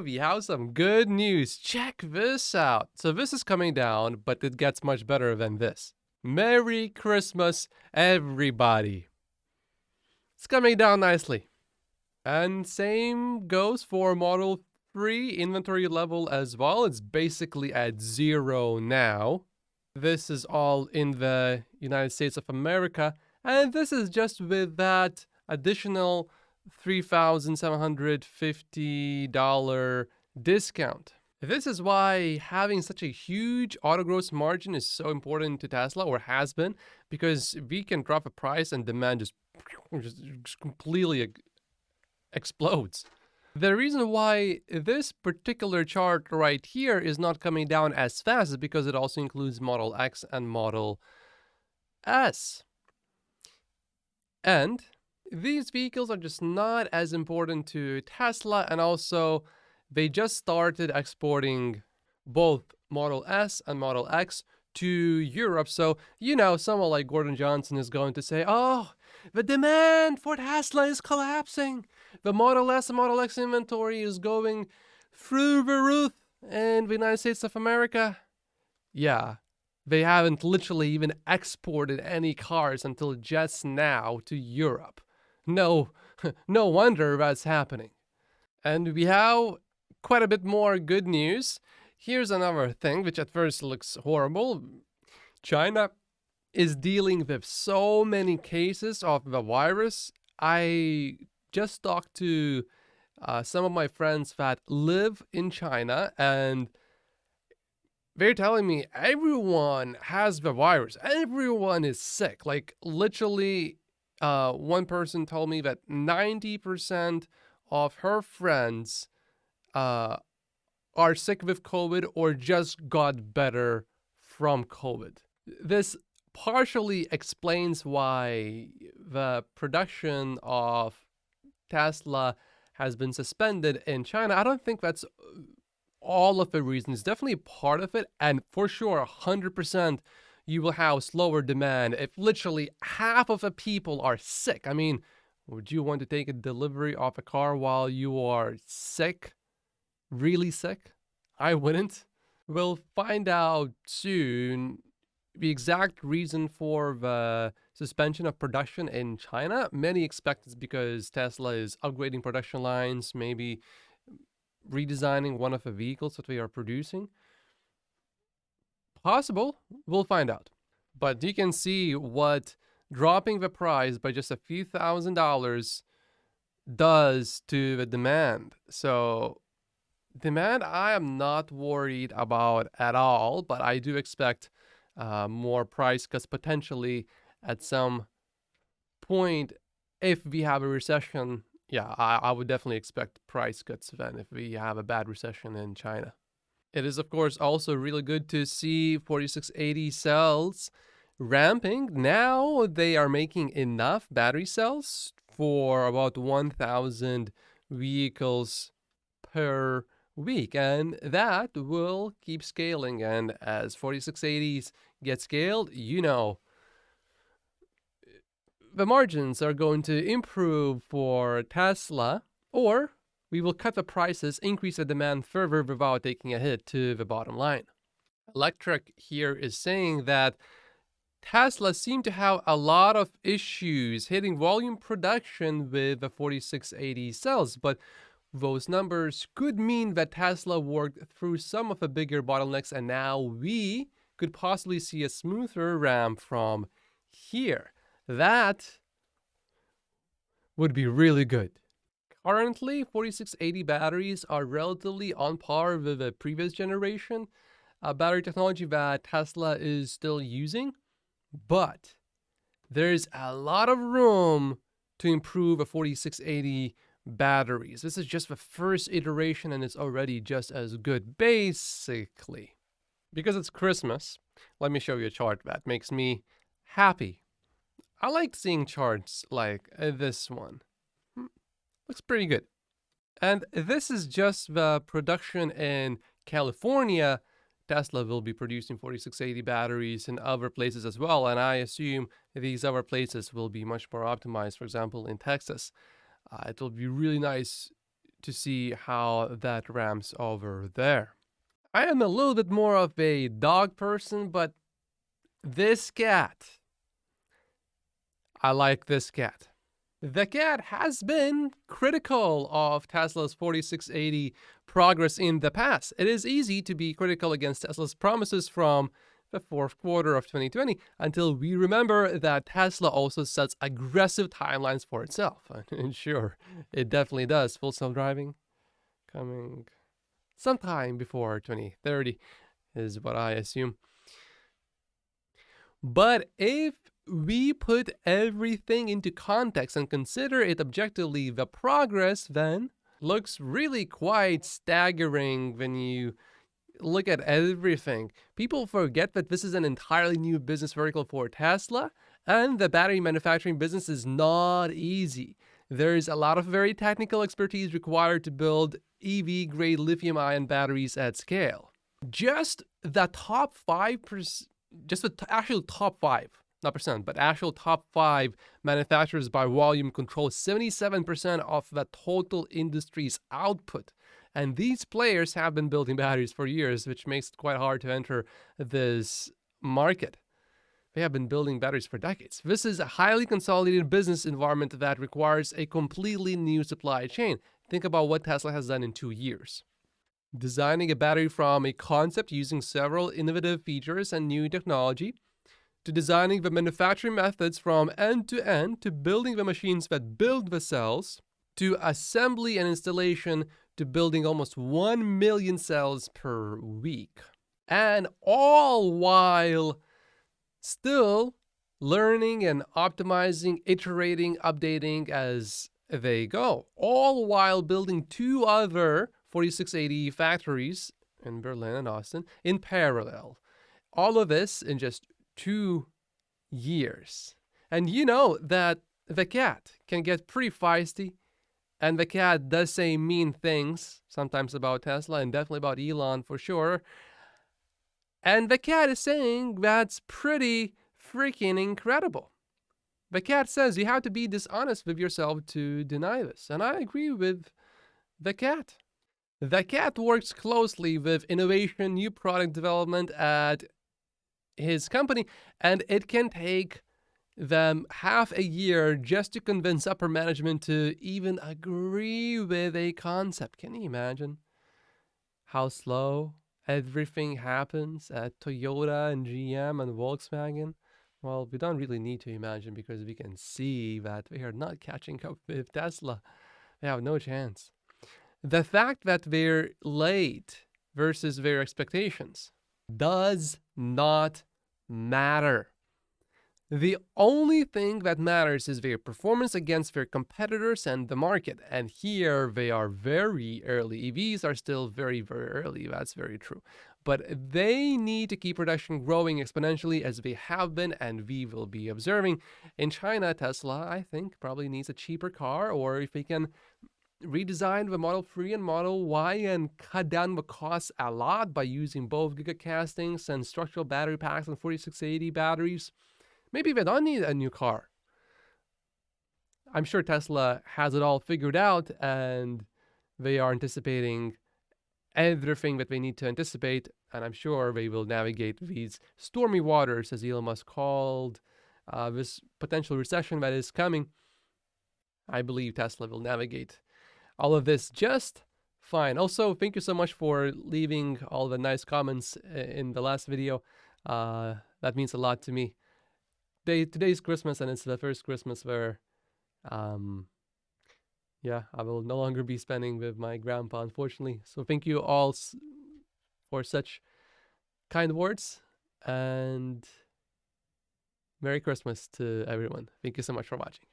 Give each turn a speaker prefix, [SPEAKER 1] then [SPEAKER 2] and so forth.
[SPEAKER 1] we have some good news. Check this out. So this is coming down, but it gets much better than this. Merry Christmas, everybody. It's coming down nicely. And same goes for Model 3 inventory level as well. It's basically at 0 now. This is all in the United States of America. And this is just with that additional $3,750 discount. This is why having such a huge auto gross margin is so important to Tesla, or has been, because we can drop a price and demand just completely explodes. The reason why this particular chart right here is not coming down as fast is because it also includes Model X and Model S. And these vehicles are just not as important to Tesla, and also they just started exporting both Model S and Model X to Europe. So, someone like Gordon Johnson is going to say, oh, the demand for Tesla is collapsing. The Model S and Model X inventory is going through the roof in the United States of America. Yeah, they haven't literally even exported any cars until just now to Europe. No wonder that's happening. And we have quite a bit more good news. Here's another thing, which at first looks horrible. China is dealing with so many cases of the virus. I just talked to some of my friends that live in China, and they're telling me everyone has the virus. Everyone is sick. Like, literally, one person told me that 90% of her friends are sick with COVID or just got better from COVID. This partially explains why the production of Tesla has been suspended in China. I don't think that's all of the reason. It's definitely part of it, and for sure 100% you will have slower demand if literally half of the people are sick. I mean, would you want to take a delivery of a car while you are sick? Really sick? I wouldn't. We'll find out soon the exact reason for the suspension of production in China. Many expect it's because Tesla is upgrading production lines, maybe redesigning one of the vehicles that they are producing. Possible. We'll find out. But you can see what dropping the price by just a few $1,000s does to the demand. So demand, I am not worried about at all, but I do expect more price cuts potentially at some point. If we have a recession, yeah, I would definitely expect price cuts then if we have a bad recession in China. It is, of course, also really good to see 4680 cells ramping. Now they are making enough battery cells for about 1,000 vehicles per week, and that will keep scaling. And as 4680s get scaled, the margins are going to improve for Tesla, or we will cut the prices, increase the demand further without taking a hit to the bottom line. Electric here is saying that Tesla seemed to have a lot of issues hitting volume production with the 4680 cells, but those numbers could mean that Tesla worked through some of the bigger bottlenecks, and now we could possibly see a smoother ramp from here. That would be really good. Currently, 4680 batteries are relatively on par with the previous generation battery technology that Tesla is still using, but there's a lot of room to improve the 4680 batteries. This is just the first iteration, and it's already just as good, basically. Because it's Christmas, let me show you a chart that makes me happy. I like seeing charts like this one. Looks pretty good. And this is just the production in California. Tesla will be producing 4680 batteries in other places as well, and I assume these other places will be much more optimized. For example, in Texas, it will be really nice to see how that ramps over there. I am a little bit more of a dog person, but this cat, I like this cat. The cat has been critical of Tesla's 4680 progress in the past. It is easy to be critical against Tesla's promises from the fourth quarter of 2020 until we remember that Tesla also sets aggressive timelines for itself. And sure, it definitely does. Full self-driving coming sometime before 2030 is what I assume. But if we put everything into context and consider it objectively, the progress then looks really quite staggering when you look at everything. People forget that this is an entirely new business vertical for Tesla, and the battery manufacturing business is not easy. There's a lot of very technical expertise required to build EV-grade lithium-ion batteries at scale. Just the top 5%, just the actual top 5, not percent, but actual top 5 manufacturers by volume control 77% of the total industry's output. And these players have been building batteries for years, which makes it quite hard to enter this market. They have been building batteries for decades. This is a highly consolidated business environment that requires a completely new supply chain. Think about what Tesla has done in 2 years. Designing a battery from a concept using several innovative features and new technology, to designing the manufacturing methods from end to end, to building the machines that build the cells, to assembly and installation, to building almost 1 million cells per week. And all while still learning and optimizing, iterating, updating as they go. All while building 2 other 4680 factories in Berlin and Austin in parallel. All of this in just 2 years. And you know that the cat can get pretty feisty, and the cat does say mean things, sometimes about Tesla and definitely about Elon for sure. And the cat is saying that's pretty freaking incredible. The cat says you have to be dishonest with yourself to deny this. And I agree with the cat. The cat works closely with innovation, new product development at his company, and it can take them half a year just to convince upper management to even agree with a concept. Can you imagine how slow everything happens at Toyota and GM and Volkswagen? Well, we don't really need to imagine because we can see that we are not catching up with Tesla. They have no chance. The fact that they're late versus their expectations does not matter. The only thing that matters is their performance against their competitors and the market. And here they are very early. EVs are still very, very early. That's very true. But they need to keep production growing exponentially as they have been, and we will be observing. In China, Tesla, I think, probably needs a cheaper car, or if they can redesign the Model 3 and Model Y and cut down the costs a lot by using both gigacastings and structural battery packs and 4680 batteries. Maybe they don't need a new car. I'm sure Tesla has it all figured out, and they are anticipating everything that they need to anticipate, and I'm sure they will navigate these stormy waters, as Elon Musk called this potential recession that is coming. I believe Tesla will navigate all of this just fine. Also, thank you so much for leaving all the nice comments in the last video. That means a lot to me. Today's Christmas, and it's the first Christmas where, I will no longer be spending with my grandpa, unfortunately. So thank you all for such kind words, and Merry Christmas to everyone. Thank you so much for watching.